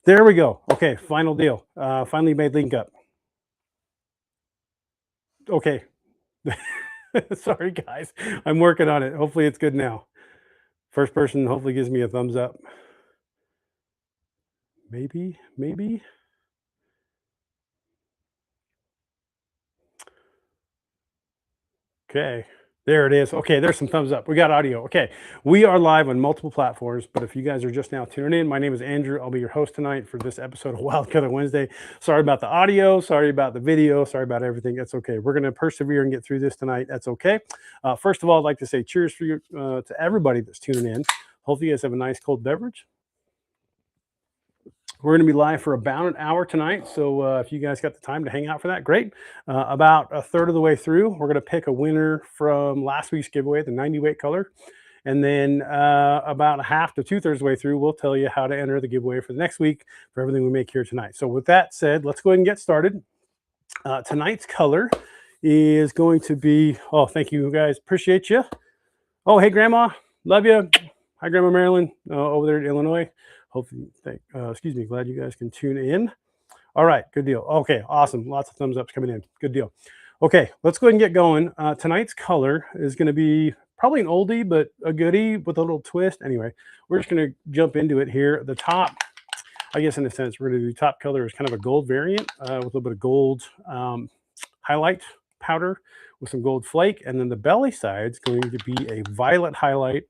There we go. Okay, final deal. Finally made link up. Okay. Sorry, guys. I'm working on it. Hopefully it's good now. First person hopefully gives me a thumbs up. Maybe, maybe. Okay. There it is. Okay, there's some thumbs up. We got audio. Okay. We are live on multiple platforms, but if you guys are just now tuning in, my name is Andrew. I'll be your host tonight for this episode of Wild Color Wednesday. Sorry about the audio. Sorry about the video. Sorry about everything. That's okay. We're going to persevere and get through this tonight. That's okay. First of all, I'd like to say cheers for you, to everybody that's tuning in. Hopefully you guys have a nice cold beverage. We're going to be live for about an hour tonight. So if you guys got the time to hang out for that, great. About a third of the way through, we're going to pick a winner from last week's giveaway, the 90 weight color. And then about a half to 2/3 of the way through, we'll tell you how to enter the giveaway for the next week for everything we make here tonight. So with that said, let's go ahead and get started. Tonight's color is going to be, oh, thank you guys. Appreciate you. Oh, hey, Grandma. Love you. Hi, Grandma Marilyn over there in Illinois. Hopefully, excuse me, glad you guys can tune in. All right, good deal. Okay, awesome. Lots of thumbs ups coming in. Good deal. Okay, let's go ahead and get going. Tonight's color is going to be probably an oldie, but a goodie with a little twist. Anyway, we're just going to jump into it here. The top, I guess in a sense, we're going to do top color is kind of a gold variant with a little bit of gold highlight powder with some gold flake. And then the belly side is going to be a violet highlight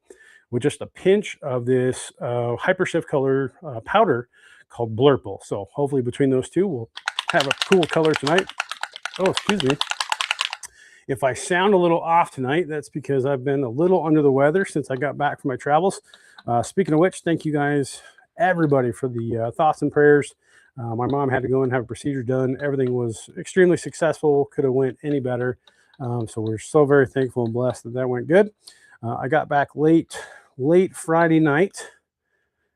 with just a pinch of this Hypershift color powder called Blurple. So hopefully between those two, we'll have a cool color tonight. Oh, excuse me. If I sound a little off tonight, that's because I've been a little under the weather since I got back from my travels. Speaking of which, thank you guys, everybody, for the thoughts and prayers. My mom had to go and have a procedure done. Everything was extremely successful. Could have went any better. So we're so very thankful and blessed that that went good. I got back late Friday night,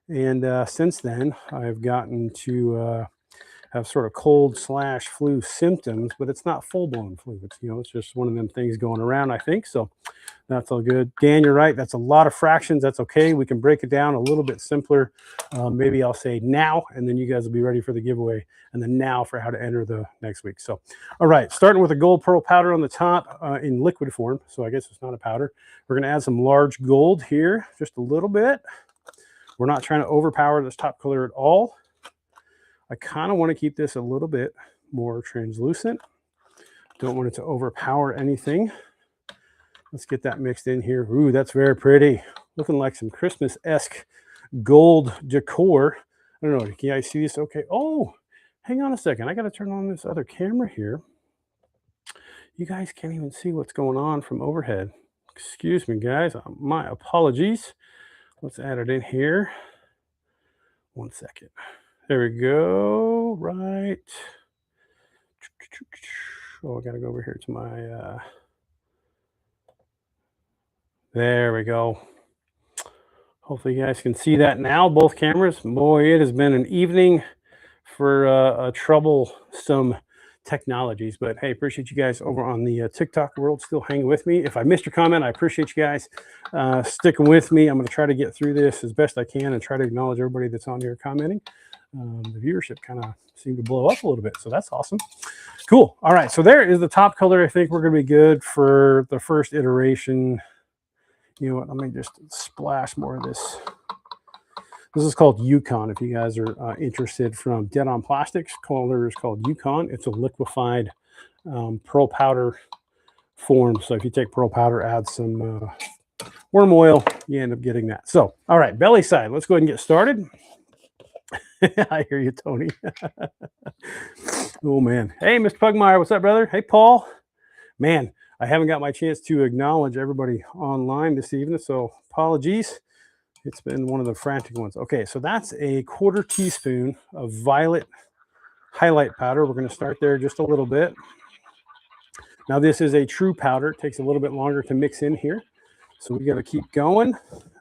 and since then I've gotten to have sort of cold/flu symptoms, but it's not full-blown flu. It's, it's just one of them things going around, I think. So that's all good. Dan, you're right. That's a lot of fractions. That's okay. We can break it down a little bit simpler. Maybe I'll say now, and then you guys will be ready for the giveaway, and then now for how to enter the next week. So, all right, starting with a gold pearl powder on the top in liquid form. So I guess it's not a powder. We're going to add some large gold here, just a little bit. We're not trying to overpower this top color at all. I kind of want to keep this a little bit more translucent. Don't want it to overpower anything. Let's get that mixed in here. Ooh, that's very pretty. Looking like some Christmas-esque gold decor. I don't know. Can you guys see this? Okay. Oh, hang on a second. I got to turn on this other camera here. You guys can't even see what's going on from overhead. Excuse me, guys. My apologies. Let's add it in here. 1 second. There we go. Right. Oh, I got to go over here to my... There we go. Hopefully you guys can see that now, both cameras. Boy, it has been an evening for troublesome technologies. But hey, appreciate you guys over on the TikTok world still hanging with me. If I missed your comment, I appreciate you guys sticking with me. I'm going to try to get through this as best I can and try to acknowledge everybody that's on here commenting. The viewership kind of seemed to blow up a little bit, so that's awesome. Cool. All right, so there is the top color. I think we're going to be good for the first iteration. You know what? Let me just splash more of this. This is called Yukon. If you guys are interested, from Dead on Plastics. Color is called Yukon. It's a liquefied pearl powder form. So if you take pearl powder, add some worm oil, you end up getting that. So, all right, belly side. Let's go ahead and get started. I hear you, Tony. Oh, man. Hey, Mr. Pugmire. What's up, brother? Hey, Paul. Man, I haven't got my chance to acknowledge everybody online this evening, so apologies. It's been one of the frantic ones. Okay, so that's a 1/4 teaspoon of violet highlight powder. We're going to start there just a little bit. Now, this is a true powder. It takes a little bit longer to mix in here, so we got to keep going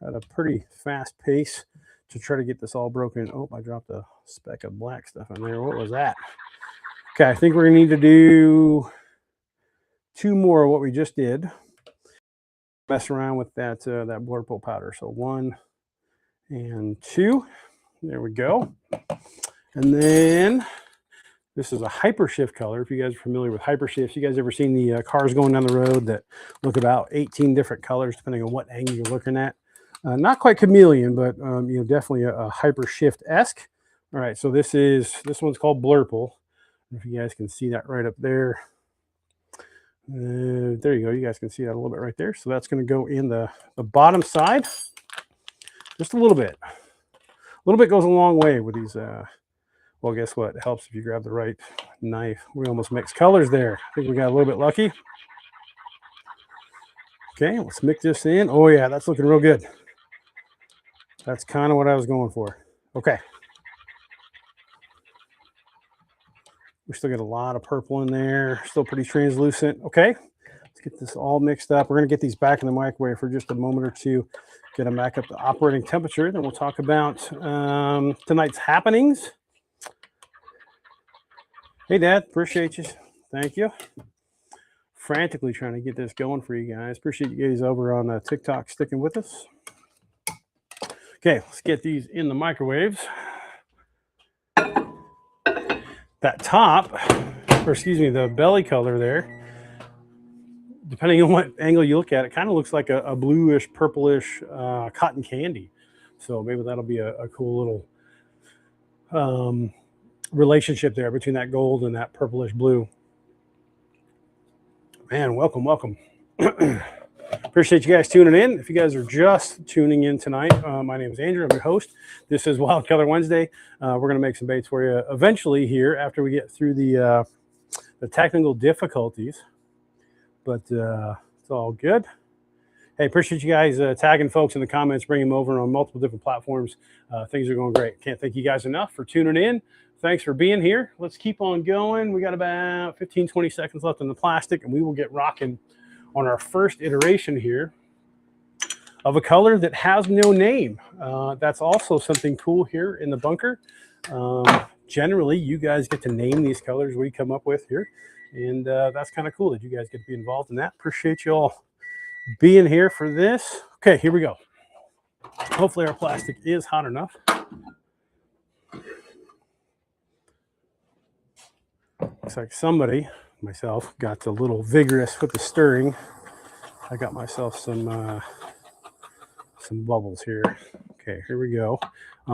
at a pretty fast pace to try to get this all broken. Oh, I dropped a speck of black stuff in there. What was that? Okay, I think we're going to need to do 2 more of what we just did. Mess around with that that Blurple powder. So 1 and 2. There we go. And then this is a Hypershift color. If you guys are familiar with Hypershifts, you guys ever seen the cars going down the road that look about 18 different colors depending on what angle you're looking at? Not quite chameleon, but definitely a Hypershift-esque. All right, so this one's called Blurple. If you guys can see that right up there. There you go. You guys can see that a little bit right there. So that's going to go in the bottom side. Just a little bit. A little bit goes a long way with these. Well, guess what? It helps if you grab the right knife. We almost mixed colors there. I think we got a little bit lucky. Okay, let's mix this in. Oh, yeah, that's looking real good. That's kind of what I was going for. Okay. We still got a lot of purple in there. Still pretty translucent. Okay, let's get this all mixed up. We're going to get these back in the microwave for just a moment or two. Get them back up to operating temperature. Then we'll talk about tonight's happenings. Hey, Dad. Appreciate you. Thank you. Frantically trying to get this going for you guys. Appreciate you guys over on TikTok sticking with us. Okay, let's get these in the microwaves. That top, or excuse me, the belly color there, depending on what angle you look at, it kind of looks like a bluish, purplish cotton candy. So maybe that'll be a cool little relationship there between that gold and that purplish blue. Man, welcome, welcome. Appreciate you guys tuning in. If you guys are just tuning in tonight, my name is Andrew. I'm your host. This is Wild Color Wednesday. We're going to make some baits for you eventually here after we get through the technical difficulties. But it's all good. Hey, appreciate you guys tagging folks in the comments, bringing them over on multiple different platforms. Things are going great. Can't thank you guys enough for tuning in. thanks for being here. Let's keep on going. We got about 15, 20 seconds left in the plastic, and we will get rocking on our first iteration here of a color that has no name. That's also something cool here in the bunker. Generally, you guys get to name these colors we come up with here, and that's kind of cool that you guys get to be involved in that. Appreciate you all being here for this. Okay, here we go. Hopefully our plastic is hot enough. Looks like somebody, myself, got a little vigorous with the stirring. I got myself some bubbles here. Okay, here we go.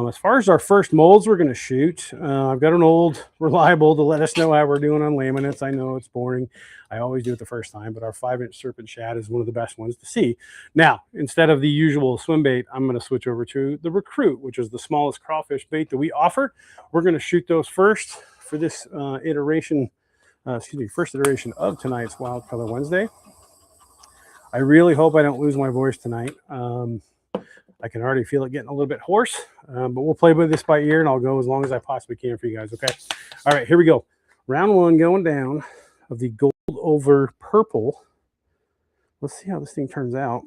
As far as our first molds we're going to shoot, I've got an old reliable to let us know how we're doing on laminates. I know it's boring. I always do it the first time, but our 5-inch serpent shad is one of the best ones to see. Now, instead of the usual swim bait, I'm going to switch over to the Recruit, which is the smallest crawfish bait that we offer. We're going to shoot those first for this first iteration of tonight's Wild Color Wednesday. I really hope I don't lose my voice tonight. I can already feel it getting a little bit hoarse, but we'll play with this by ear, and I'll go as long as I possibly can for you guys, okay? All right, here we go. Round one going down of the gold over purple. Let's see how this thing turns out.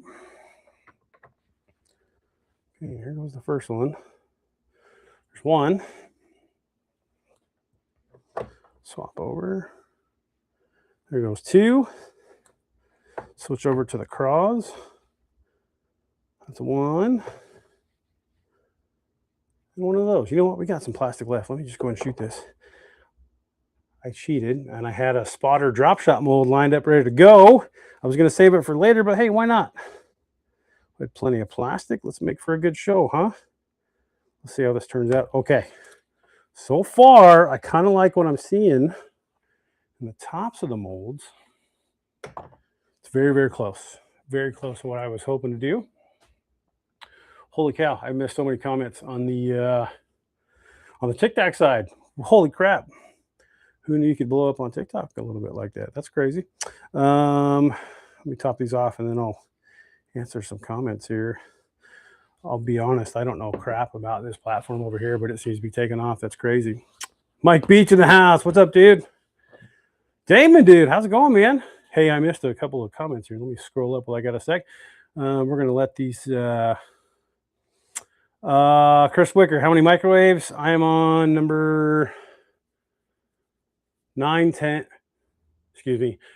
Okay, here goes the first one. There's one. Swap over. There goes two. Switch over to the craws. That's one. And one of those. You know what? We got some plastic left. Let me just go and shoot this. I cheated, and I had a spotter drop shot mold lined up ready to go. I was going to save it for later, but hey, why not? We had plenty of plastic. Let's make for a good show, huh? Let's see how this turns out. Okay. So far, I kind of like what I'm seeing in the tops of the molds. It's very, very close. Very close to what I was hoping to do. Holy cow, I missed so many comments on the TikTok side. Holy crap. Who knew you could blow up on TikTok a little bit like that? That's crazy. Let me top these off, and then I'll answer some comments here. I'll be honest, I don't know crap about this platform over here, but it seems to be taking off. That's crazy. Mike Beach in the house. What's up, dude? Damon, dude, how's it going, man? Hey, I missed a couple of comments here. Let me scroll up while I got a sec. We're going to let these... Chris Wicker, how many microwaves? I am on number 9, 10,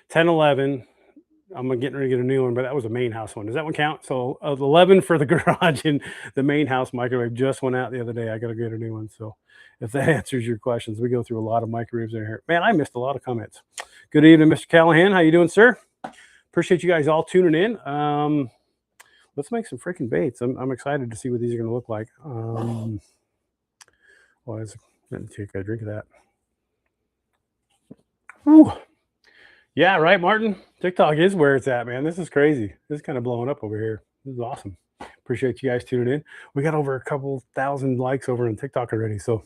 10, 11. I'm getting ready to get a new one, but that was a main house one. Does that one count? So 11 for the garage, and the main house microwave just went out the other day. I got to get a new one. So if that answers your questions, we go through a lot of microwaves in here. Man, I missed a lot of comments. Good evening, Mr. Callahan. How you doing, sir? Appreciate you guys all tuning in. Let's make some freaking baits. I'm excited to see what these are going to look like. Well, let's take a drink of that. Whew. Yeah, right, Martin? TikTok is where it's at, man. This is crazy. This is kind of blowing up over here. This is awesome. Appreciate you guys tuning in. We got over a couple thousand likes over on TikTok already. So,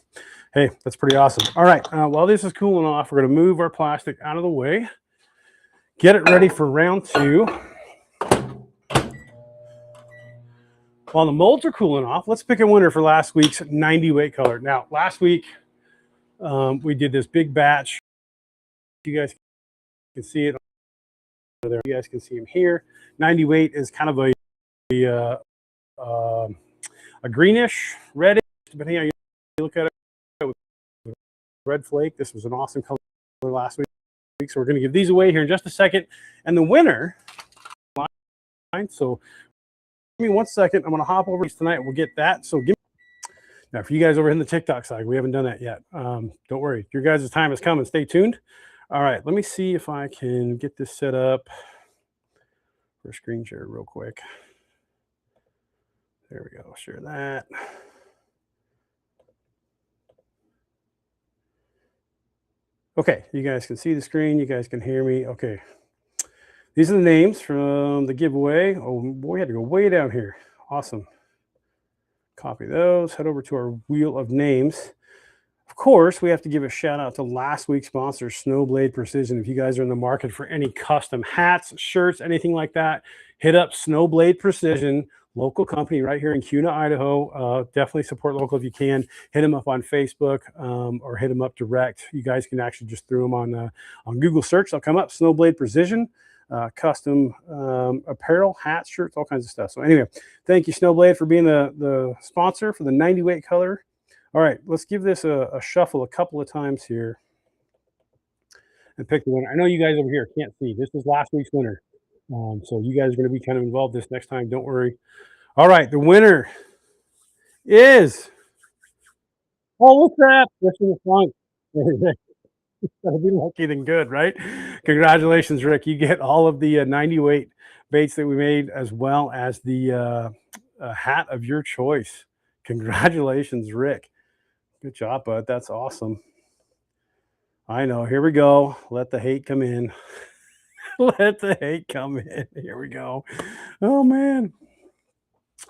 hey, that's pretty awesome. All right, while this is cooling off, we're going to move our plastic out of the way. Get it ready for round two. While the molds are cooling off, let's pick a winner for last week's 90 weight color. Now, last week, we did this big batch. You guys can see it there. You guys can see him here. 90 weight is kind of a greenish, reddish, depending on how you look at it. With red flake. This was an awesome color last week. So we're going to give these away here in just a second. And the winner, so give me 1 second. I'm going to hop over these tonight. We'll get that. So give me, now for you guys over in the TikTok side, we haven't done that yet. Don't worry. Your guys' time is coming. Stay tuned. All right. Let me see if I can get this set up for a screen share real quick. There we go. Share that. Okay. You guys can see the screen. You guys can hear me. Okay. These are the names from the giveaway. Oh, boy, we had to go way down here. Awesome. Copy those. Head over to our wheel of names. Of course, we have to give a shout out to last week's sponsor, Snowblade Precision. If you guys are in the market for any custom hats, shirts, anything like that, hit up Snowblade Precision. local company right here in Kuna, Idaho. Definitely support local if you can. Hit them up on Facebook or hit them up direct. You guys can actually just throw them on Google search. They'll come up. Snowblade Precision, custom apparel, hats, shirts, all kinds of stuff. So anyway, thank you, Snowblade, for being the sponsor for the 90 weight color. All right, let's give this a shuffle a couple of times here and pick the winner. I know you guys over here can't see. This is last week's winner. So you guys are going to be kind of involved this next time. Don't worry. All right, the winner is. Oh, what's that? This is fun. Gotta be lucky than good, right? Congratulations, Rick. You get all of the 90 weight baits that we made, as well as the hat of your choice. Congratulations, Rick. Good job, bud. That's awesome. I know. Here we go. Let the hate come in. Let the hate come in. Here we go. Oh, man.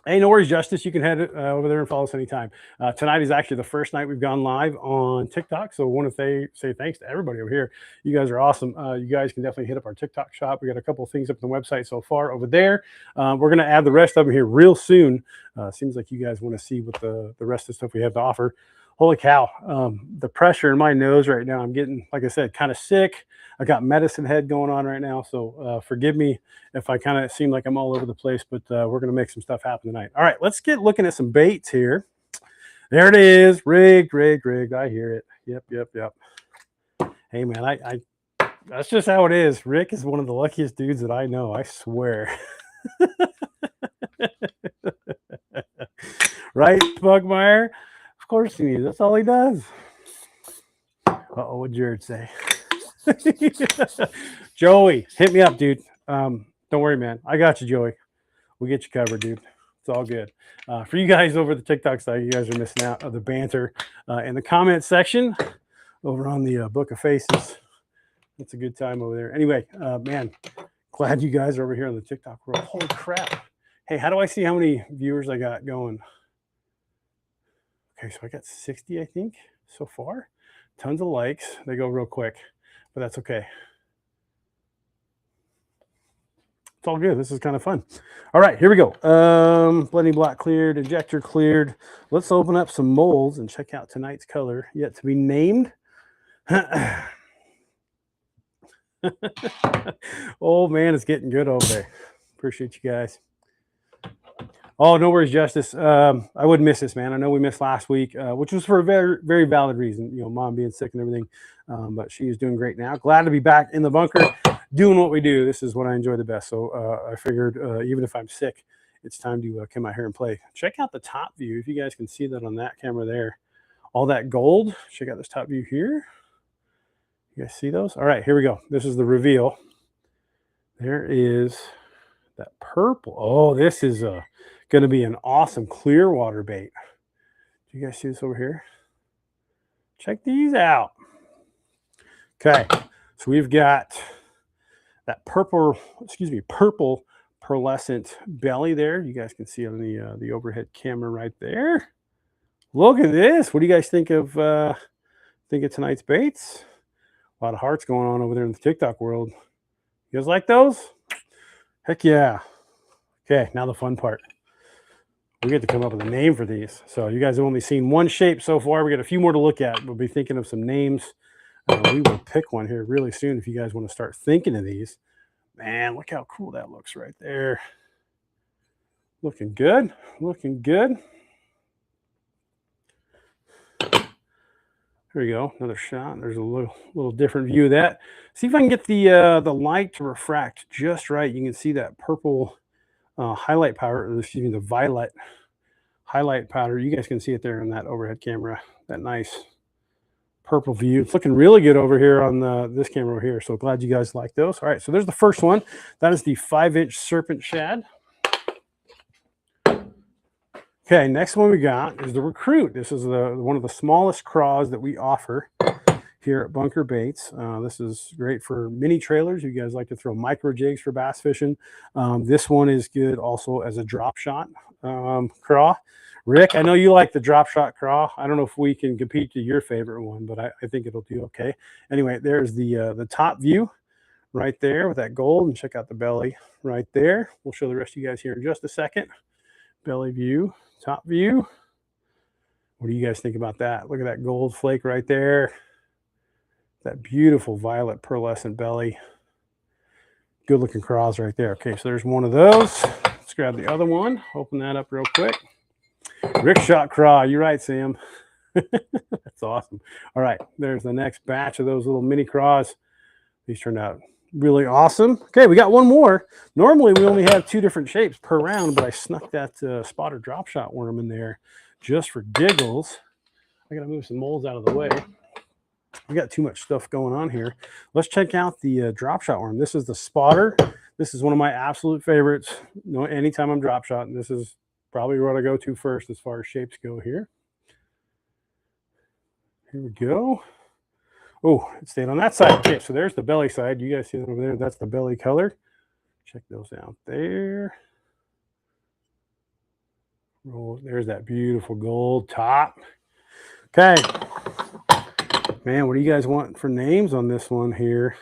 Hey, no worries, Justice. You can head over there and follow us anytime. Tonight is actually the first night we've gone live on TikTok. So I want to say thanks to everybody over here. You guys are awesome. You guys can definitely hit up our TikTok shop. We got a couple of things up on the website so far over there. We're going to add the rest of them here real soon. Seems like you guys want to see what the rest of the stuff we have to offer. Holy cow. The pressure in my nose right now, I'm getting, like I said, kind of sick. I got medicine head going on right now. So forgive me if I kind of seem like I'm all over the place, but we're going to make some stuff happen tonight. All right, let's get looking at some baits here. There it is. Rigged. I hear it. Yep. Hey, man, I that's just how it is. Rick is one of the luckiest dudes that I know. I swear. Right, Bugmeyer? Of course he needs. That's all he does. Uh-oh, what'd Jared say? Joey, hit me up, dude. Don't worry, man. I got you, Joey. We'll get you covered, dude. It's all good. For you guys over the TikTok side, you guys are missing out of the banter in the comment section over on the Book of Faces. It's a good time over there. Anyway, man, glad you guys are over here on the TikTok world. Holy crap. Hey, how do I see how many viewers I got going? Okay, so I got 60, I think, so far. Tons of likes. They go real quick, but that's okay. It's all good. This is kind of fun. All right, here we go. Blending block cleared, injector cleared. Let's open up some molds and check out tonight's color yet to be named. Oh, man, it's getting good over there. Appreciate you guys. Oh, no worries, Justice. I wouldn't miss this, man. I know we missed last week, which was for a very, very valid reason. You know, mom being sick and everything. But she is doing great now. Glad to be back in the bunker, doing what we do. This is what I enjoy the best. So I figured, even if I'm sick, it's time to come out here and play. Check out the top view. If you guys can see that on that camera there, all that gold. Check out this top view here. You guys see those? All right, here we go. This is the reveal. There is that purple. Oh, this is going to be an awesome clear water bait. Do you guys see this over here? Check these out. Okay, so we've got that purple pearlescent belly there. You guys can see on the overhead camera right there. Look at this. What do you guys think of tonight's baits? A lot of hearts going on over there in the TikTok world. You guys like those? Heck yeah. Okay, now the fun part. We get to come up with a name for these. So you guys have only seen one shape so far. We got a few more to look at. We'll be thinking of some names. We will pick one here really soon if you guys want to start thinking of these. Man, look how cool that looks right there. Looking good. Looking good. Here we go. Another shot. There's a little different view of that. See if I can get the light to refract just right. You can see that purple highlight powder, excuse me, the violet highlight powder. You guys can see it there on that overhead camera. That nice purple view. It's looking really good over here on this camera over here. So glad you guys like those. All right, so there's the first one. That is the 5-inch serpent shad. Okay, next one we got is the Recruit. This is one of the smallest craws that we offer here at Bunker Baits. This is great for mini trailers. You guys like to throw micro jigs for bass fishing. This one is good also as a drop shot craw. Rick, I know you like the drop shot craw. I don't know if we can compete to your favorite one, but I think it'll do okay. Anyway, there's the top view right there with that gold, and check out the belly right there. We'll show the rest of you guys here in just a second. belly view, top view. What do you guys think about that? Look at that gold flake right there. That beautiful violet pearlescent belly. Good looking craws right there. Okay, so there's one of those. Let's grab the other one. Open that up real quick. Rickshaw craw. You're right, Sam. That's awesome. All right, there's the next batch of those little mini craws. These turned out really awesome. Okay, we got one more. Normally we only have 2 different shapes per round, but I snuck that spotted drop shot worm in there just for giggles. I gotta move some molds out of the way. We got too much stuff going on here. Let's check out the drop shot worm. This is the spotter. This is one of my absolute favorites. Anytime I'm drop shotting, this is probably what I go to first as far as shapes go here. Here we go. Oh, it stayed on that side. Okay, so there's the belly side. You guys see that over there? That's the belly color. Check those out there. Oh, there's that beautiful gold top. Okay. Man, what do you guys want for names on this one here?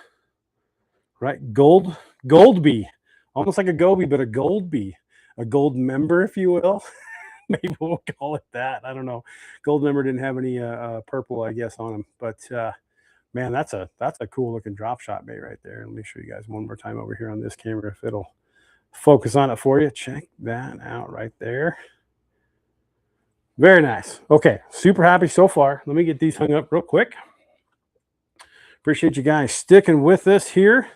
Right, Goldbee. Almost like a Goby, but a Goldbee. A gold member, if you will. Maybe we'll call it that. I don't know. Gold member didn't have any purple, I guess, on him. But man, that's a cool looking drop shot bait right there. Let me show you guys one more time over here on this camera if it'll focus on it for you. Check that out right there. Very nice. Okay, super happy so far. Let me get these hung up real quick. Appreciate you guys sticking with us here.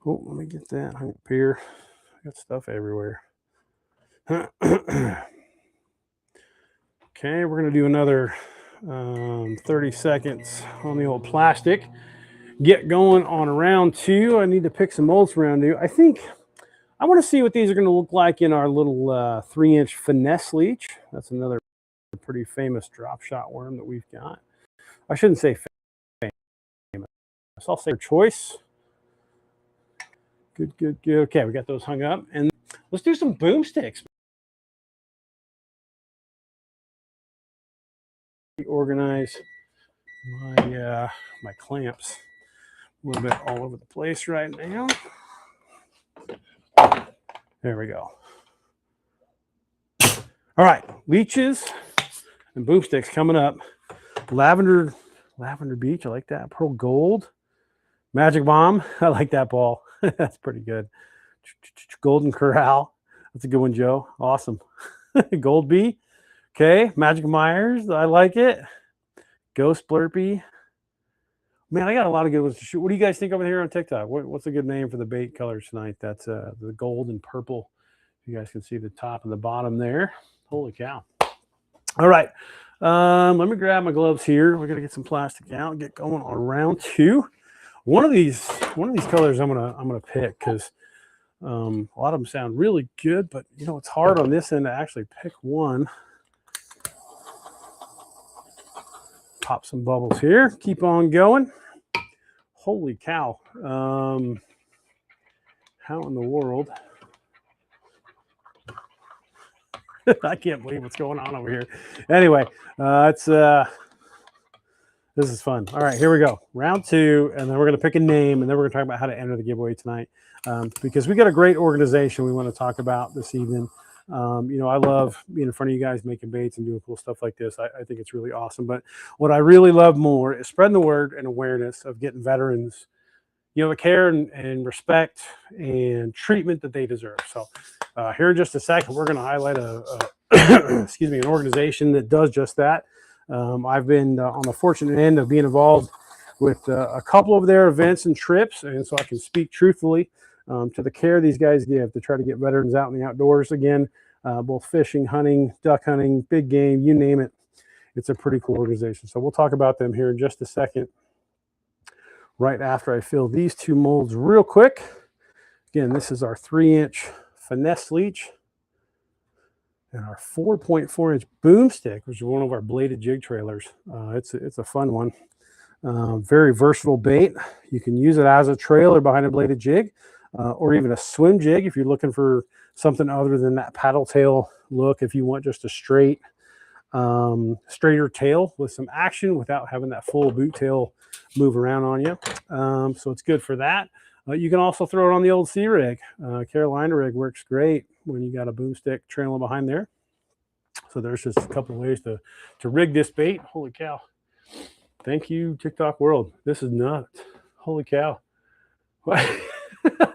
Oh, let me get that hung up here. I got stuff everywhere. Okay, we're going to do another 30 seconds on the old plastic. Get going on round 2. I need to pick some molds for round 2. I think I want to see what these are going to look like in our little 3-inch finesse leech. That's another pretty famous drop shot worm that we've got. I shouldn't say famous. I'll say choice. Good, good, good. Okay, we got those hung up. And let's do some boomsticks. Organize my clamps a little bit all over the place right now. There we go. All right, leeches and boomsticks coming up. Lavender Beach, I like that. Pearl Gold, Magic Bomb, I like that ball. That's pretty good. Golden Corral, that's a good one, Joe. Awesome. Goldbee. Okay, Magic Myers, I like it. Ghost Blurpee. Man, I got a lot of good ones to shoot. What do you guys think over here on TikTok? What's a good name for the bait colors tonight? That's the gold and purple. You guys can see the top and the bottom there. Holy cow. All right. Let me grab my gloves here. We're gonna get some plastic out and get going on round 2. One of these colors I'm gonna pick because a lot of them sound really good, but you know it's hard on this end to actually pick one. Pop some bubbles here. Keep on going. Holy cow. How in the world? I can't believe what's going on over here. Anyway, this is fun. All right, here we go. Round 2, and then we're going to pick a name, and then we're going to talk about how to enter the giveaway tonight because we got a great organization we want to talk about this evening. You know, I love being in front of you guys, making baits and doing cool stuff like this. I think it's really awesome. But what I really love more is spreading the word and awareness of getting veterans, you know, the care and respect and treatment that they deserve. So here in just a second, we're going to highlight excuse me, an organization that does just that. I've been on the fortunate end of being involved with a couple of their events and trips, and so I can speak truthfully to the care these guys give to try to get veterans out in the outdoors again, both fishing, hunting, duck hunting, big game, you name it. It's a pretty cool organization. So we'll talk about them here in just a second, right after I fill these 2 molds real quick. Again, this is our 3-inch finesse leech and our 4.4-inch boomstick, which is one of our bladed jig trailers. It's a fun one. Very versatile bait. You can use it as a trailer behind a bladed jig or even a swim jig if you're looking for something other than that paddle tail look. If you want just a straighter tail with some action without having that full boot tail move around on you. So it's good for that. You can also throw it on the old sea rig. Carolina rig works great. when you got a boomstick trailing behind there. So there's just a couple of ways to rig this bait. Holy cow. Thank you, TikTok world. This is nuts. Holy cow.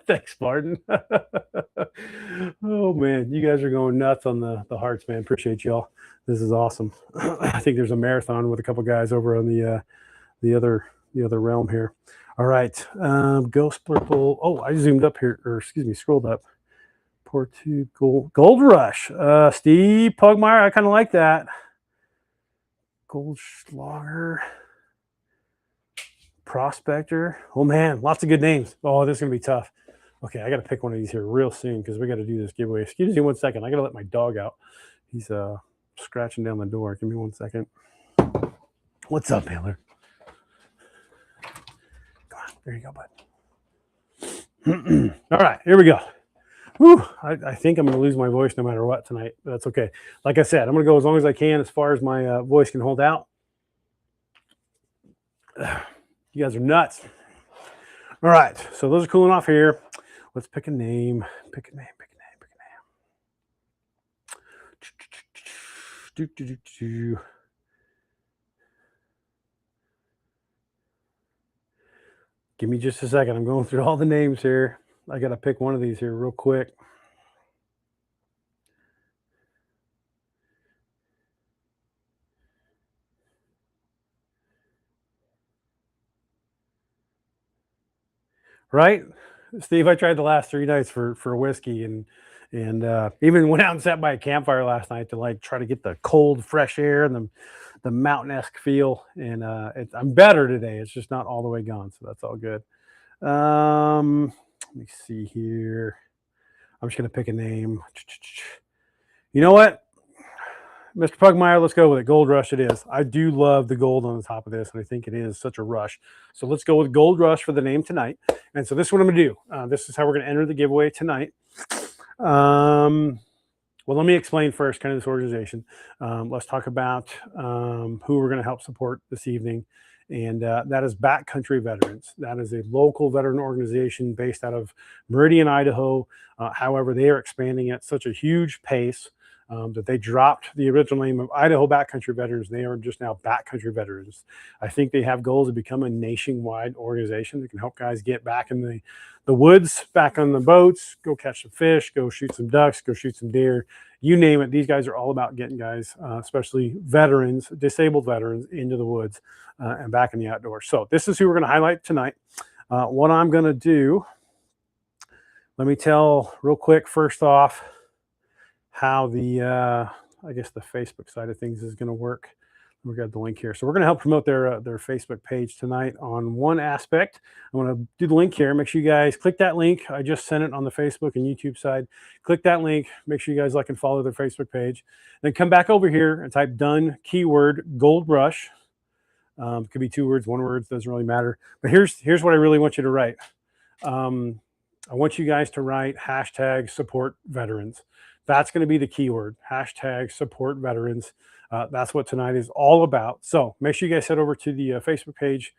Thanks, Spartan. Oh man, you guys are going nuts on the hearts, man. Appreciate y'all. This is awesome. I think there's a marathon with a couple guys over on the other realm here. All right, Ghost Purple. Oh, I zoomed up here, or excuse me, scrolled up. Portu Gold Rush. Steve Pugmire, I kind of like that. Goldschlager. Prospector. Oh man, lots of good names. Oh, this is gonna be tough. Okay, I gotta pick one of these here real soon because we gotta do this giveaway. Excuse me 1 second. I gotta let my dog out. He's scratching down the door. Give me 1 second. What's up, Mailer? Come on, there you go, bud. All right, here we go. Whew, I think I'm going to lose my voice no matter what tonight, but that's okay. Like I said, I'm going to go as long as I can as far as my voice can hold out. You guys are nuts. All right, so those are cooling off here. Let's pick a name. Pick a name. Give me just a second. I'm going through all the names here. I got to pick one of these here real quick. Right, Steve? I tried the last 3 nights for whiskey and even went out and sat by a campfire last night to like try to get the cold, fresh air and the mountain-esque feel. And I'm better today. It's just not all the way gone, so that's all good. Let me see here. I'm just gonna pick a name. You know what, Mr. Pugmire, let's go with it. Gold Rush it is. I do love the gold on the top of this, and I think it is such a rush. So let's go with Gold Rush for the name tonight. And so this is what I'm going to do. This is how we're going to enter the giveaway tonight. Well, let me explain first kind of this organization. Let's talk about who we're going to help support this evening. And that is Backcountry Veterans. That is a local veteran organization based out of Meridian, Idaho. However, they are expanding at such a huge pace that they dropped the original name of Idaho Backcountry Veterans. They are just now Backcountry Veterans. I think they have goals to become a nationwide organization that can help guys get back in the woods, back on the boats, go catch some fish, go shoot some ducks, go shoot some deer, you name it. These guys are all about getting guys, especially veterans, disabled veterans, into the woods and back in the outdoors. So this is who we're going to highlight tonight. What I'm going to do, let me tell real quick, first off, how the I guess the Facebook side of things is going to work. We got the link here, so we're going to help promote their Facebook page tonight on one aspect. I'm going to do the link here. Make sure you guys click that link. I just sent it on the Facebook and YouTube side. Click that link. Make sure you guys like and follow their Facebook page. Then come back over here and type done keyword Gold Rush. It could be 2 words, 1 word, doesn't really matter. But here's what I really want you to write. I want you guys to write hashtag support veterans. That's going to be the keyword, hashtag support veterans. That's what tonight is all about. So make sure you guys head over to the Facebook page,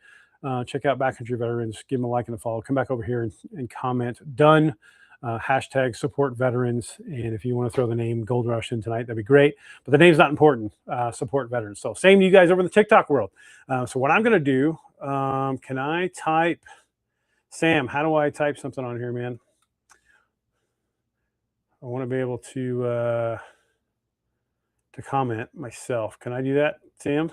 check out Backcountry Veterans, give them a like and a follow. Come back over here and comment done, hashtag support veterans. And if you want to throw the name Gold Rush in tonight, that'd be great. But the name's not important, support veterans. So same to you guys over in the TikTok world. So what I'm going to do, can I type, Sam, how do I type something on here, man? I want to be able to comment myself. Can I do that, Sam?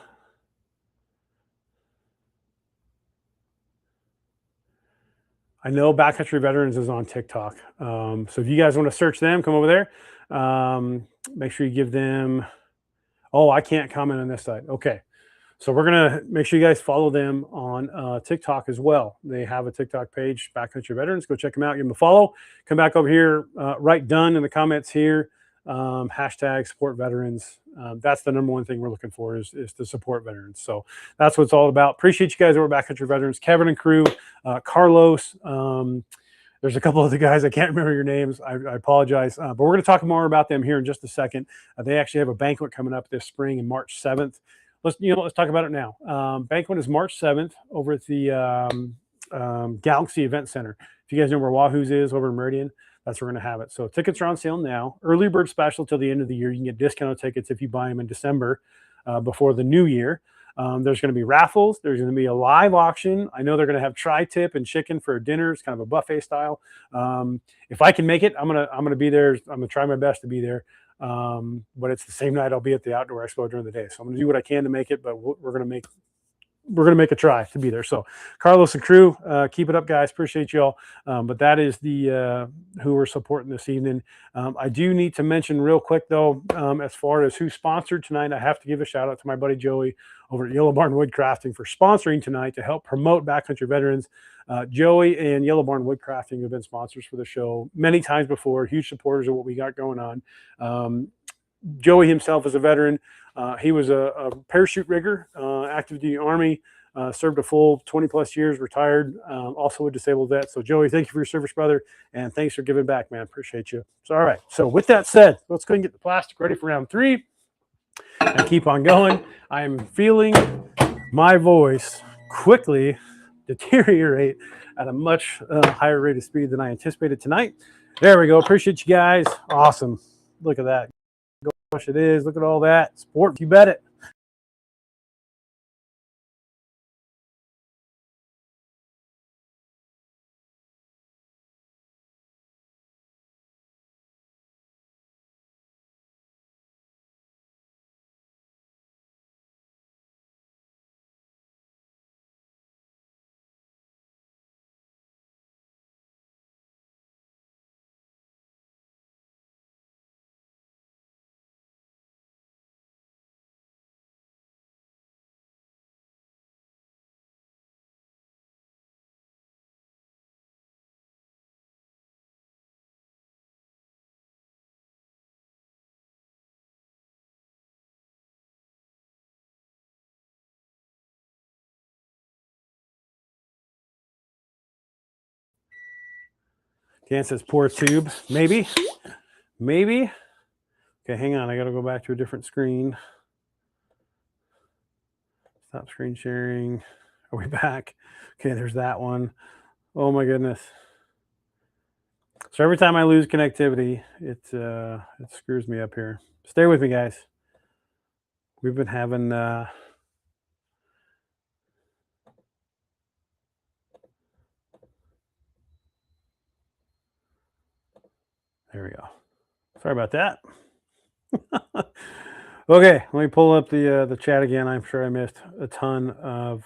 I know Backcountry Veterans is on TikTok. So if you guys want to search them, come over there. Make sure you give them, oh, I can't comment on this side. Okay. So we're going to make sure you guys follow them on TikTok as well. They have a TikTok page, Backcountry Veterans. Go check them out. Give them a follow. Come back over here, write done in the comments here. Hashtag support veterans. That's the #1 thing we're looking for is to support veterans. So that's what it's all about. Appreciate you guys over at Backcountry Veterans. Kevin and crew, Carlos. There's a couple of the guys. I can't remember your names. I apologize. But we're going to talk more about them here in just a second. They actually have a banquet coming up this spring on March 7th. Let's talk about it now. Banquet is March 7th over at the Galaxy Event Center. If you guys know where Wahoo's is over in Meridian, that's where we're going to have it. So tickets are on sale now. Early bird special till the end of the year. You can get discounted tickets if you buy them in December before the new year. There's going to be raffles. There's going to be a live auction. I know they're going to have tri-tip and chicken for dinner. It's kind of a buffet style. If I can make it, I'm gonna be there. I'm gonna try my best to be there. But it's the same night I'll be at the Outdoor Expo during the day. So I'm gonna do what I can to make it. But we're gonna make a try to be there. So Carlos and crew, keep it up, guys. Appreciate y'all. But that is the who we're supporting this evening. I do need to mention real quick though, as far as who sponsored tonight, I have to give a shout out to my buddy Joey over at Yellow Barn Woodcrafting for sponsoring tonight to help promote backcountry veterans. Joey and Yellow Barn Woodcrafting have been sponsors for the show many times before, huge supporters of what we got going on. Joey himself is a veteran. He was a parachute rigger, active duty Army, served a full 20 plus years, retired, also a disabled vet. So Joey, thank you for your service, brother. And thanks for giving back, man. Appreciate you. So, all right. So with that said, let's go and get the plastic ready for round 3 and keep on going. I'm feeling my voice quickly deteriorate at a much higher rate of speed than I anticipated tonight. There we go. Appreciate you guys. Awesome. Look at that. Gosh, it is. Look at all that. Sport, you bet it. Dan says poor tube. Maybe. Maybe. Okay, hang on. I got to go back to a different screen. Stop screen sharing. Are we back? Okay, there's that one. Oh my goodness. So every time I lose connectivity, it screws me up here. Stay with me, guys. We've been having there we go. Sorry about that. Okay, let me pull up the chat again. I'm sure I missed a ton of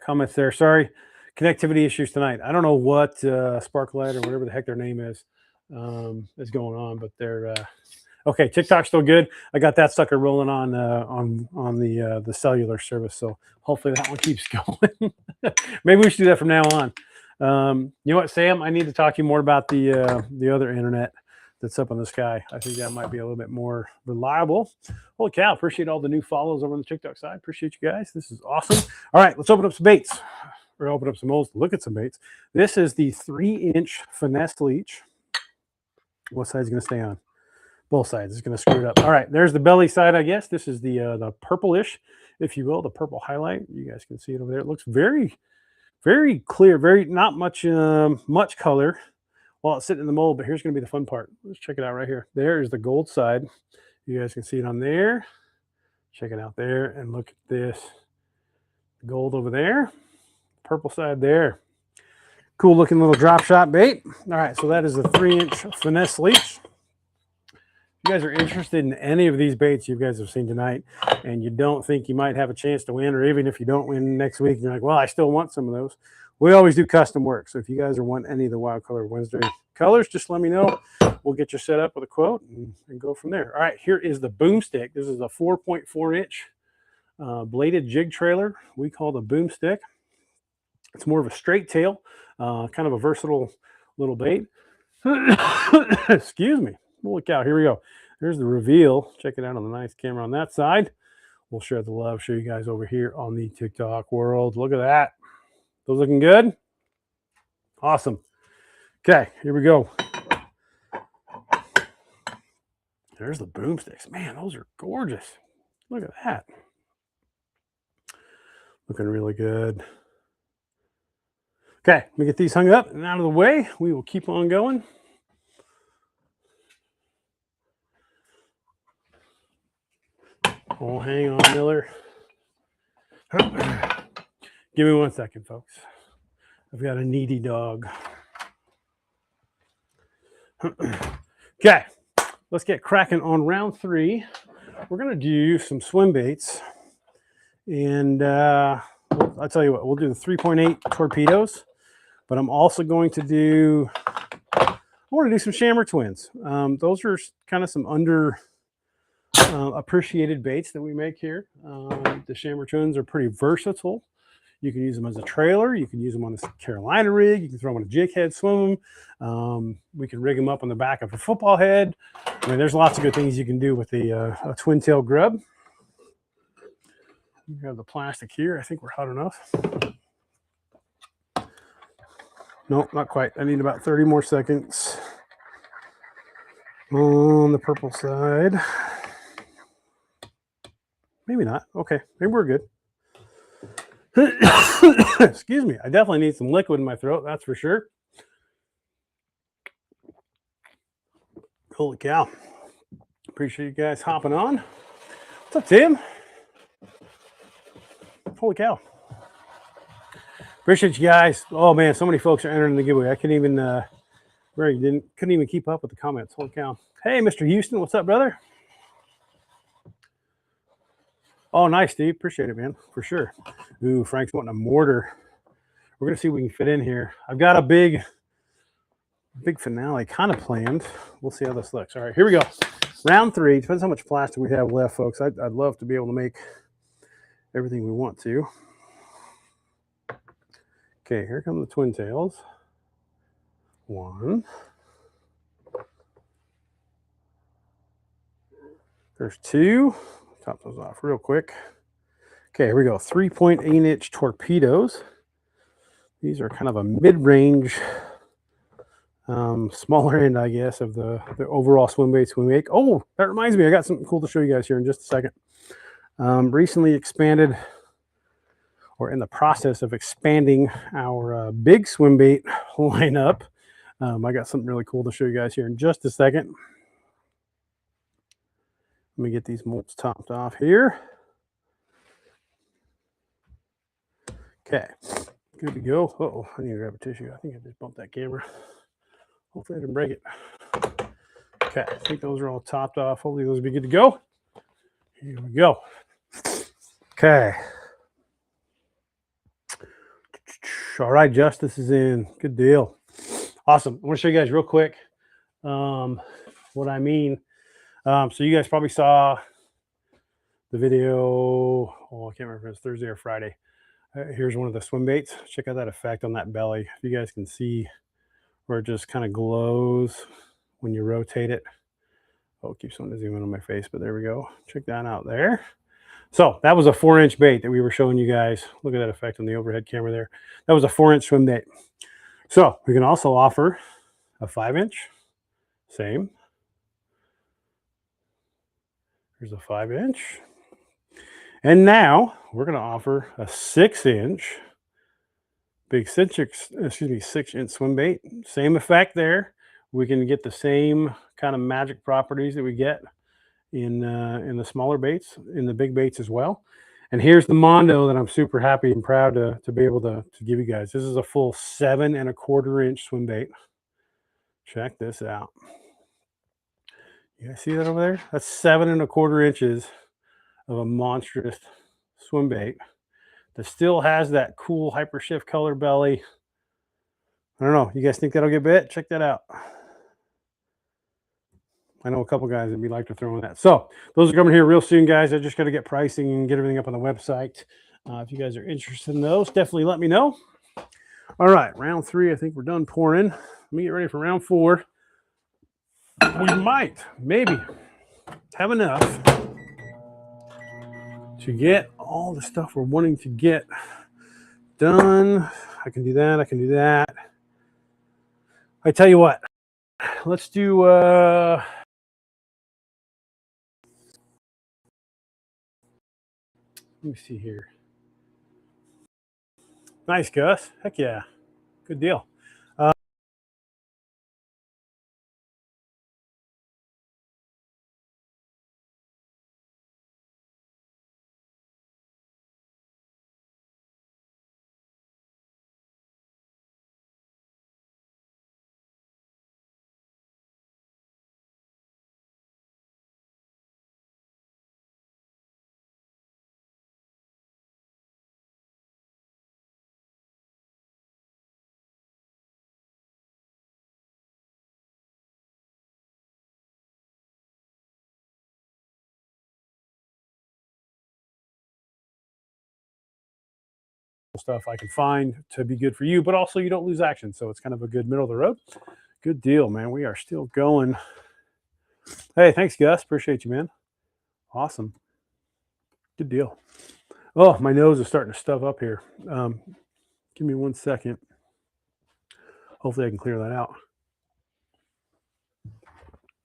comments there. Sorry, connectivity issues tonight. I don't know what Sparklight or whatever the heck their name is going on, but they're okay. TikTok's still good. I got that sucker rolling on the cellular service, so hopefully that one keeps going. Maybe we should do that from now on. You know what, Sam? I need to talk to you more about the other internet that's up in the sky. I think that might be a little bit more reliable. Holy cow, appreciate all the new follows over on the TikTok side. Appreciate you guys. This is awesome. All right, let's open up some baits. Or open up some holes to look at some baits. This is the 3-inch finesse leech. What side is going to stay on? Both sides. It's going to screw it up. All right, there's the belly side, I guess. This is the purplish, if you will, the purple highlight. You guys can see it over there. It looks very, very clear, very not much much color while it's sitting in the mold, but here's going to be the fun part. Let's check it out right here. There is the gold side. You guys can see it on there. Check it out there, and look at this. Gold over there. Purple side there. Cool looking little drop shot bait. All right, so that is the 3-inch finesse leech. If you guys are interested in any of these baits you guys have seen tonight, and you don't think you might have a chance to win, or even if you don't win next week, you're like, well, I still want some of those. We always do custom work. So if you guys are wanting any of the Wild Color Wednesday colors, just let me know. We'll get you set up with a quote and go from there. All right, here is the Boomstick. This is a 4.4-inch bladed jig trailer. We call the Boomstick. It's more of a straight tail, kind of a versatile little bait. Excuse me. Look out. Here we go. There's the reveal. Check it out on the nice camera on that side. We'll share the love, show you guys over here on the TikTok world. Look at that. Those looking good? Awesome. Okay, here we go. There's the Boomsticks. Man, those are gorgeous. Look at that. Looking really good. Okay, let me get these hung up and out of the way. We will keep on going. Oh, hang on, Miller. Give me 1 second, folks. I've got a needy dog. Okay, let's get cracking on round 3. We're going to do some swim baits. And I'll tell you what, we'll do the 3.8 torpedoes. But I'm also going to do, I want to do some Shammer Twins. Those are kind of some under appreciated baits that we make here. The Shammer Twins are pretty versatile. You can use them as a trailer. You can use them on a Carolina rig. You can throw them on a jig head, swim them. We can rig them up on the back of a football head. I mean, there's lots of good things you can do with a twin tail grub. You have the plastic here. I think we're hot enough. Nope, not quite. I need about 30 more seconds on the purple side. Maybe not. Okay, maybe we're good. Excuse me. I definitely need some liquid in my throat, that's for sure. Holy cow. Appreciate you guys hopping on. What's up, Tim? Holy cow. Appreciate you guys. Oh man, so many folks are entering the giveaway. I couldn't even couldn't even keep up with the comments. Holy cow. Hey, Mr. Houston, what's up, brother? Oh, nice, Steve. Appreciate it, man, for sure. Ooh, Frank's wanting a mortar. We're gonna see what we can fit in here. I've got a big finale kind of planned. We'll see how this looks. All right, here we go. Round 3. Depends how much plastic we have left, folks. I'd love to be able to make everything we want to. Okay, here come the twin tails. 1. There's 2. Top those off real quick. Okay, here we go. 3.8-inch torpedoes. These are kind of a mid-range, smaller end, I guess, of the overall swim baits we make. Oh, that reminds me, I got something cool to show you guys here in just a second. Recently expanded, or in the process of expanding, our big swim bait lineup. I got something really cool to show you guys here in just a second. Let me get these molds topped off here. Okay, good to go. Uh-oh, I need to grab a tissue. I think I just bumped that camera. Hopefully I didn't break it. Okay, I think those are all topped off. Hopefully those will be good to go. Here we go. Okay. All right, Justice is in. Good deal. Awesome. I want to show you guys real quick what I mean. So you guys probably saw the video. Oh, I can't remember if it's Thursday or Friday. Here's one of the swim baits. Check out that effect on that belly. If you guys can see where it just kind of glows when you rotate it. Oh, it keeps wanting to zoom in on my face, but there we go. Check that out there. So that was a 4-inch bait that we were showing you guys. Look at that effect on the overhead camera there. That was a 4-inch swim bait. So we can also offer a 5-inch. Same. Here's a 5-inch. And now we're going to offer a 6-inch big 6-inch swim bait. Same effect there. We can get the same kind of magic properties that we get in the smaller baits, in the big baits as well. And here's the Mondo that I'm super happy and proud to be able to give you guys. This is a full 7.25-inch swim bait. Check this out. You guys see that over there? That's 7.25 inches of a monstrous swim bait that still has that cool Hyper Shift color belly. I don't know. You guys think that'll get bit? Check that out. I know a couple guys that we like to throw in that. So those are coming here real soon, guys. I just got to get pricing and get everything up on the website. If you guys are interested in those, definitely let me know. All right, round 3. I think we're done pouring. Let me get ready for round 4. We might, maybe, have enough to get all the stuff we're wanting to get done. I can do that. I can do that. I tell you what, let's do let me see here. Nice, Gus. Heck yeah. Good deal. stuff I can find to be good for you, but also you don't lose action. So it's kind of a good middle of the road. Good deal, man. We are still going. Hey, thanks, Gus. Appreciate you, man. Awesome. Good deal. Oh, my nose is starting to stuff up here. Give me 1 second. Hopefully I can clear that out.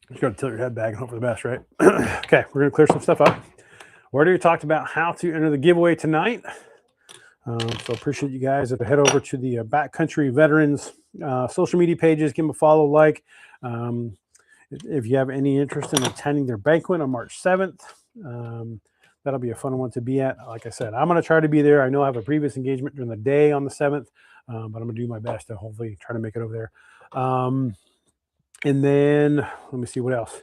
You got to tilt your head back and hope for the best, right? Okay, we're going to clear some stuff up. We already talked about how to enter the giveaway tonight. So appreciate you guys. If you head over to the Backcountry Veterans social media pages, give them a follow, like. If you have any interest in attending their banquet on March 7th, that'll be a fun one to be at. Like I said, I'm going to try to be there. I know I have a previous engagement during the day on the 7th, but I'm going to do my best to hopefully try to make it over there. And then let me see what else.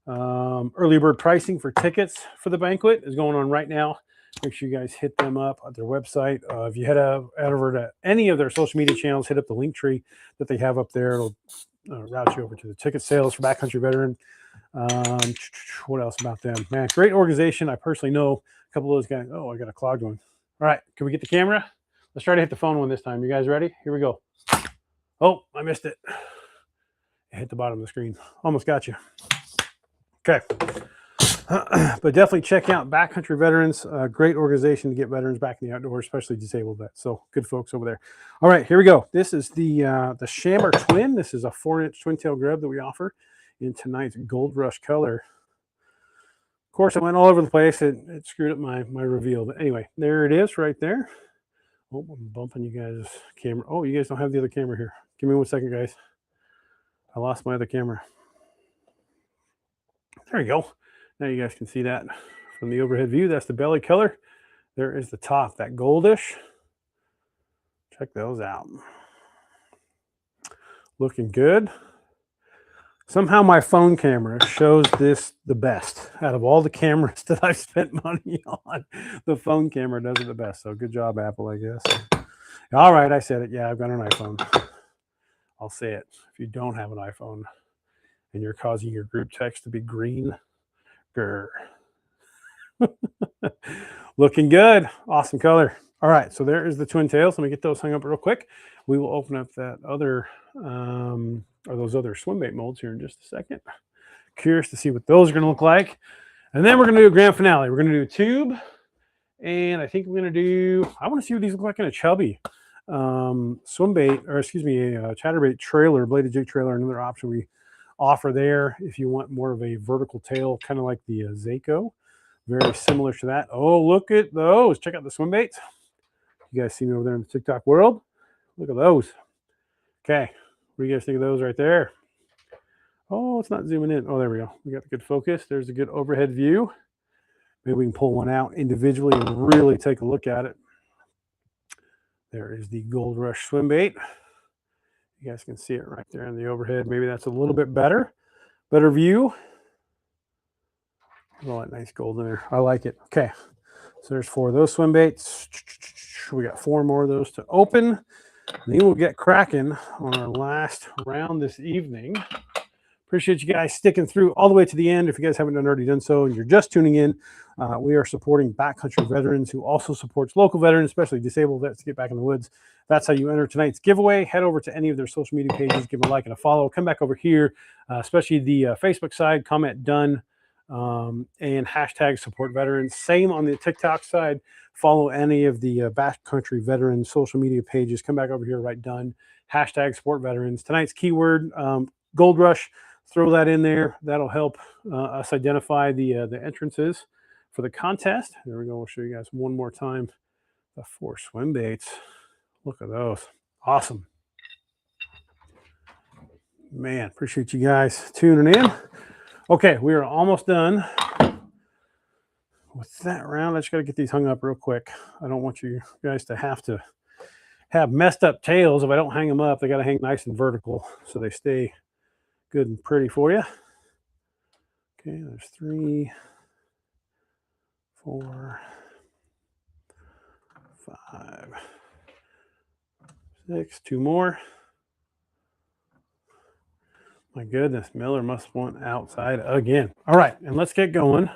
Early bird pricing for tickets for the banquet is going on right now. Make sure you guys hit them up at their website. If you head over to any of their social media channels, hit up the link tree that they have up there. It'll route you over to the ticket sales for Backcountry Veteran. What else about them? Man, great organization. I personally know a couple of those guys. Oh, I got a clogged one. All right, can we get the camera? Let's try to hit the phone one this time. You guys ready? Here we go. Oh, I missed it. I hit the bottom of the screen. Almost got you. Okay. But definitely check out Backcountry Veterans. Great organization to get veterans back in the outdoors, especially disabled vets. So good folks over there. All right, here we go. This is the Shammer Twin. This is a 4-inch twin tail grub that we offer in tonight's Gold Rush color. Of course, I went all over the place. It screwed up my reveal. But anyway, there it is right there. Oh, I'm bumping you guys' camera. Oh, you guys don't have the other camera here. Give me 1 second, guys. I lost my other camera. There you go. Now you guys can see that from the overhead view. That's the belly color. There is the top, that goldish. Check those out. Looking good. Somehow my phone camera shows this the best. Out of all the cameras that I've spent money on, the phone camera does it the best. So good job, Apple, I guess. All right, I said it. Yeah, I've got an iPhone. I'll say it. If you don't have an iPhone and you're causing your group text to be green, grr. Looking good. Awesome color. All right, so there is the twin tails. Let me get those hung up real quick. We will open up that other or those other swim bait molds here in just a second. Curious to see what those are going to look like. And then we're going to do a grand finale. We're going to do a tube. And I think we're going to do, I want to see what these look like in a chubby swim bait, or excuse me, a chatterbait trailer, bladed jig trailer, another option we offer there if you want more of a vertical tail, kind of like the Zako. Very similar to that. Oh, look at those. Check out the swim baits. You guys see me over there in the TikTok world? Look at those. Okay. What do you guys think of those right there? Oh, it's not zooming in. Oh, there we go. We got the good focus. There's a good overhead view. Maybe we can pull one out individually and really take a look at it. There is the Gold Rush swim bait. You guys can see it right there in the overhead. Maybe that's a little bit better view. All that nice gold in there. I like it. Okay. So there's 4 of those swim baits. We got 4 more of those to open. And then we'll get cracking on our last round this evening. Appreciate you guys sticking through all the way to the end. If you guys haven't already done so and you're just tuning in, we are supporting Backcountry Veterans, who also supports local veterans, especially disabled vets, to get back in the woods. That's how you enter tonight's giveaway. Head over to any of their social media pages, give them a like and a follow. Come back over here, especially the Facebook side, comment done, and hashtag support veterans. Same on the TikTok side. Follow any of the Backcountry Veterans social media pages. Come back over here, write done, hashtag support veterans. Tonight's keyword, Gold Rush. Throw that in there. That'll help us identify the entrances for the contest. There we go. We'll show you guys one more time the 4 swim baits. Look at those. Awesome. Man, appreciate you guys tuning in. Okay, we are almost done with that round. I just got to get these hung up real quick. I don't want you guys to have messed up tails. If I don't hang them up, they got to hang nice and vertical so they stay good and pretty for you. Okay, there's 3, 4, 5, 6, 2 more. My goodness, Miller must want outside again. All right, and let's get going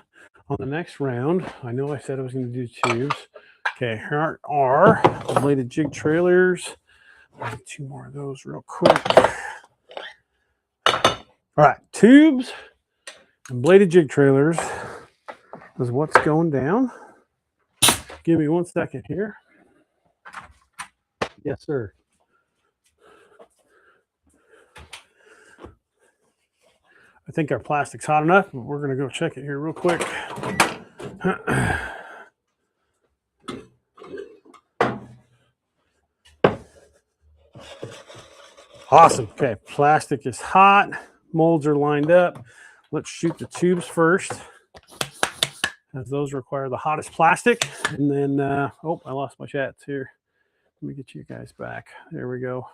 on the next round. I know I said I was going to do tubes. Okay, here are the bladed jig trailers. Two more of those real quick. All right, tubes and bladed jig trailers is what's going down. Give me 1 second here. Yes, sir. I think our plastic's hot enough, but we're going to go check it here real quick. Awesome. Okay, plastic is hot. Molds are lined up. Let's shoot the tubes first, as those require the hottest plastic. And then, oh, I lost my chats here. Let me get you guys back. There we go.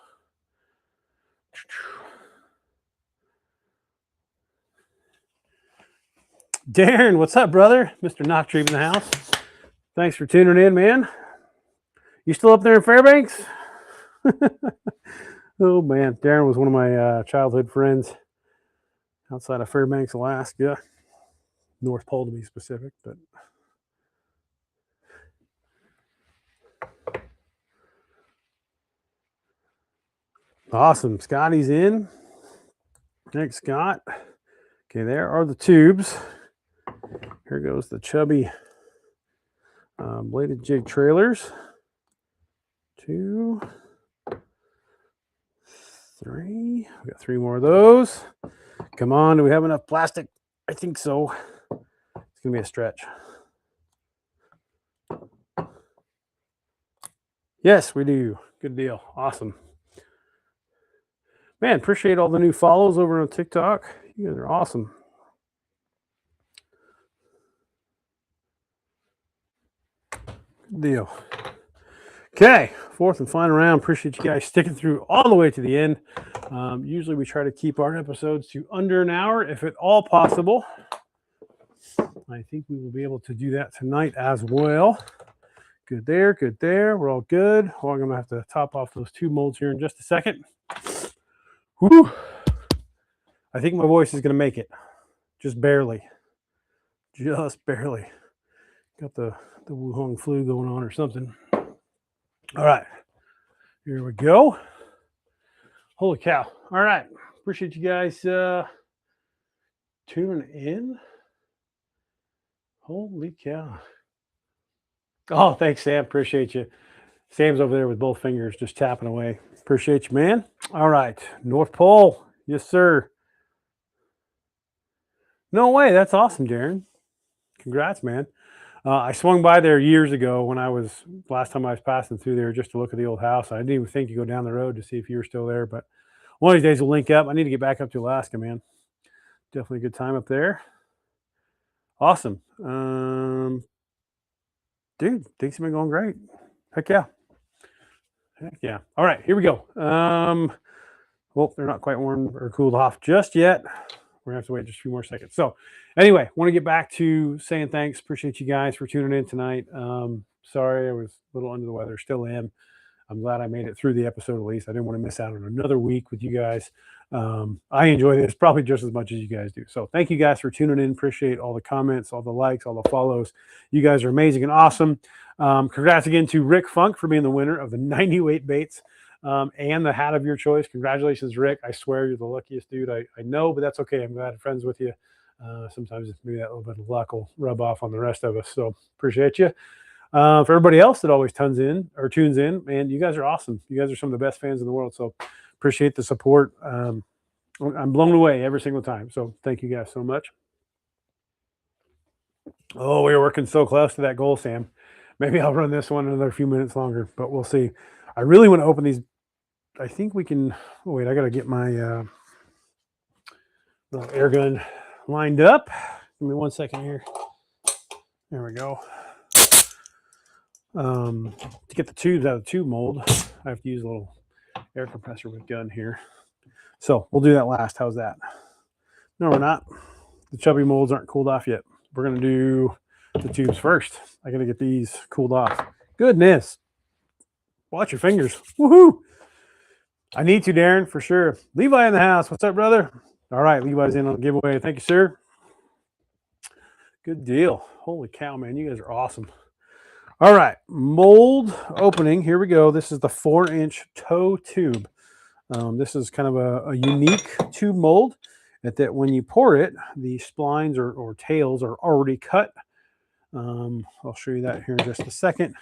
Darren, what's up, brother? Mr. Knocktree in the house. Thanks for tuning in, man. You still up there in Fairbanks? Oh, man. Darren was one of my childhood friends outside of Fairbanks, Alaska. North Pole, to be specific. But awesome. Scotty's in. Thanks, Scott. Okay, there are the tubes. Here goes the chubby bladed jig trailers. 2, 3. We got 3 more of those. Come on, do we have enough plastic? I think so. It's gonna be a stretch. Yes, we do. Good deal. Awesome. Man, appreciate all the new follows over on TikTok. You guys are awesome. Good deal. Okay, 4th and final round. Appreciate you guys sticking through all the way to the end. Usually we try to keep our episodes to under an hour, if at all possible. I think we will be able to do that tonight as well. Good there, good there. We're all good. Well, I'm going to have to top off those 2 molds here in just a second. Whew. I think my voice is going to make it. Just barely. Just barely. Got the Wuhan flu going on or something. All right. Here we go. Holy cow. All right. Appreciate you guys tuning in. Holy cow. Oh, thanks, Sam. Appreciate you. Sam's over there with both fingers just tapping away. Appreciate you, man. All right. North Pole. Yes, sir. No way. That's awesome, Darren. Congrats, man. I swung by there years ago when last time I was passing through there just to look at the old house. I didn't even think to go down the road to see if you were still there, but one of these days we'll link up. I need to get back up to Alaska, man. Definitely a good time up there. Awesome. Dude, things have been going great. Heck yeah. Heck yeah. All right, here we go. Well, they're not quite warm or cooled off just yet. We're gonna have to wait just a few more seconds. So anyway, want to get back to saying thanks. Appreciate you guys for tuning in tonight. Sorry, I was a little under the weather, still am. I'm glad I made it through the episode at least. I didn't want to miss out on another week with you guys. I enjoy this probably just as much as you guys do. So thank you guys for tuning in. Appreciate all the comments, all the likes, all the follows. You guys are amazing and awesome. Congrats again to Rick Funk for being the winner of the 90 weight baits and the hat of your choice. Congratulations, Rick. I swear you're the luckiest dude I know, but that's okay. I'm glad I'm friends with you. Sometimes maybe that little bit of luck will rub off on the rest of us. So appreciate you. For everybody else that always tunes in, man, you guys are awesome. You guys are some of the best fans in the world. So appreciate the support. I'm blown away every single time. So thank you guys so much. Oh, we were working so close to that goal, Sam. Maybe I'll run this one another few minutes longer, but we'll see. I really want to open these. I think we can. Oh, wait, I got to get my little air gun lined up. Give me 1 second here. There we go. To get the tubes out of the tube mold, I have to use a little air compressor with gun here. So we'll do that last. How's that? No, we're not. The chubby molds aren't cooled off yet. We're going to do the tubes first. I got to get these cooled off. Goodness. Watch your fingers. Woohoo. I need to, Darren, for sure. Levi in the house. What's up, brother? All right, Levi's in on the giveaway. Thank you, sir. Good deal. Holy cow, man. You guys are awesome. All right, mold opening. Here we go. This is the 4-inch toe tube. This is kind of a unique tube mold that when you pour it, the splines or tails are already cut. I'll show you that here in just a second.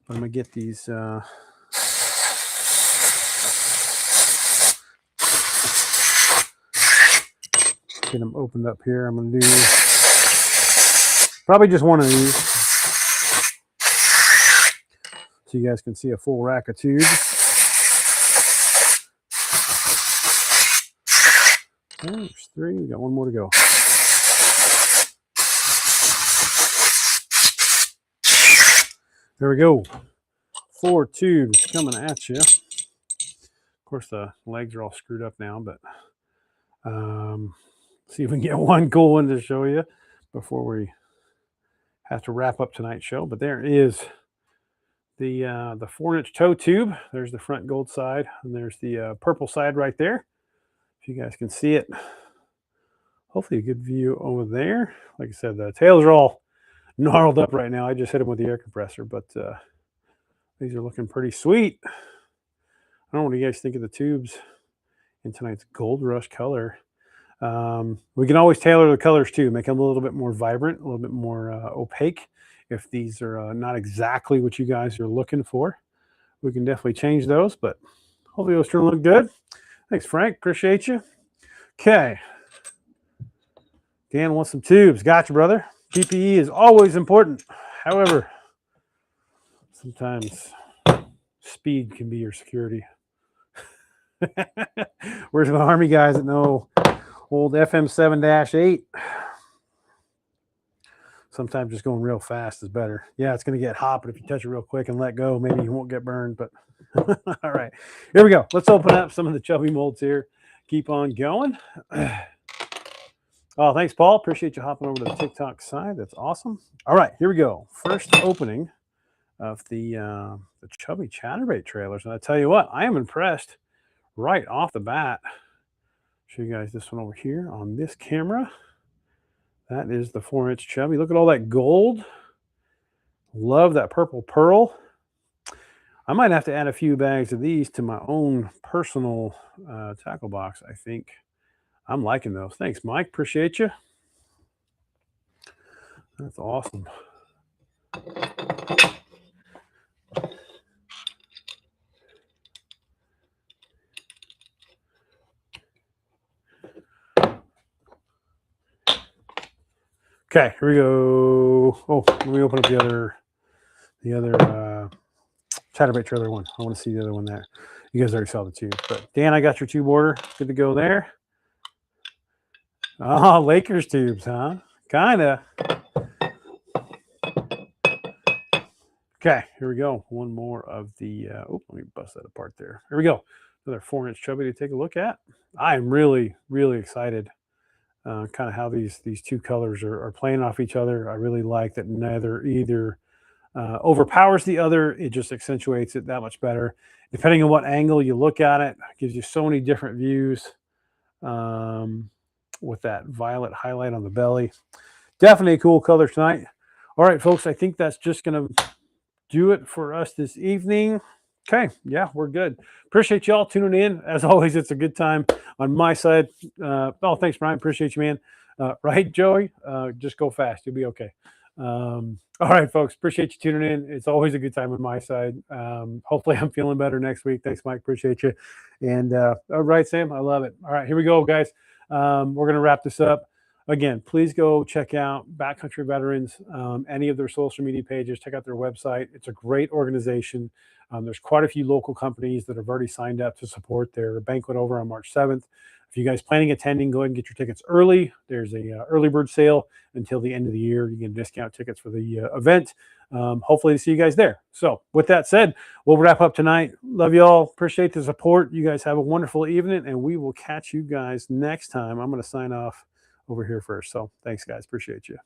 But I'm going to get these get them opened up here. I'm going to do probably just one of these so you guys can see a full rack of tubes. There's 3. We got one more to go. There we go. 4 tubes coming at you. Of course, the legs are all screwed up now, but see if we can get one cool one to show you before we have to wrap up tonight's show. But there is the 4-inch toe tube. There's the front gold side, and there's the purple side right there. If you guys can see it, hopefully a good view over there. Like I said, the tails are all gnarled up right now. I just hit them with the air compressor, but these are looking pretty sweet. I don't know what you guys think of the tubes in tonight's Gold Rush color. We can always tailor the colors too, make them a little bit more vibrant, a little bit more opaque. If these are not exactly what you guys are looking for, we can definitely change those, but hopefully those turn look good. Thanks, Frank. Appreciate you. Okay. Dan wants some tubes. Gotcha, brother. PPE is always important. However, sometimes speed can be your security. Where's my Army guys that know old FM7-8? Sometimes just going real fast is better. Yeah, it's going to get hot, but if you touch it real quick and let go, maybe you won't get burned. But all right, here we go. Let's open up some of the chubby molds here. Keep on going. Oh, thanks, Paul. Appreciate you hopping over to the TikTok side. That's awesome. All right, here we go. First opening of the chubby chatterbait trailers. And I tell you what, I am impressed right off the bat. Show you guys this one over here on this camera. That is the 4-inch chubby. Look at all that gold. Love that purple pearl. I might have to add a few bags of these to my own personal tackle box, I think. I'm liking those. Thanks, Mike. Appreciate you. That's awesome. Okay, here we go. Oh, let me open up the other chatterbait trailer one. I want to see the other one there. You guys already saw the tube, but Dan, I got your tube order. Good to go there. Oh, Lakers tubes, huh? Kinda. Okay, here we go. One more of the. Oh, let me bust that apart there. Here we go. Another 4-inch chubby to take a look at. I am really, really excited. Kind of how these two colors are playing off each other. I really like that neither either overpowers the other. It just accentuates it that much better. Depending on what angle you look at it, gives you so many different views with that violet highlight on the belly. Definitely a cool color tonight. All right, folks, I think that's just going to do it for us this evening. Okay, yeah, we're good. Appreciate y'all tuning in. As always, it's a good time on my side. Oh, thanks, Brian. Appreciate you, man. Right, Joey? Just go fast. You'll be okay. All right, folks. Appreciate you tuning in. It's always a good time on my side. Hopefully, I'm feeling better next week. Thanks, Mike. Appreciate you. And all right, Sam. I love it. All right, here we go, guys. We're going to wrap this up. Again, please go check out Backcountry Veterans, any of their social media pages. Check out their website. It's a great organization. There's quite a few local companies that have already signed up to support their banquet over on March 7th. If you guys planning attending, go ahead and get your tickets early. There's a early bird sale until the end of the year. You can discount tickets for the event. Hopefully to see you guys there. So with that said, we'll wrap up tonight. Love you all. Appreciate the support. You guys have a wonderful evening, and we will catch you guys next time. I'm going to sign off over here first. So thanks, guys. Appreciate you.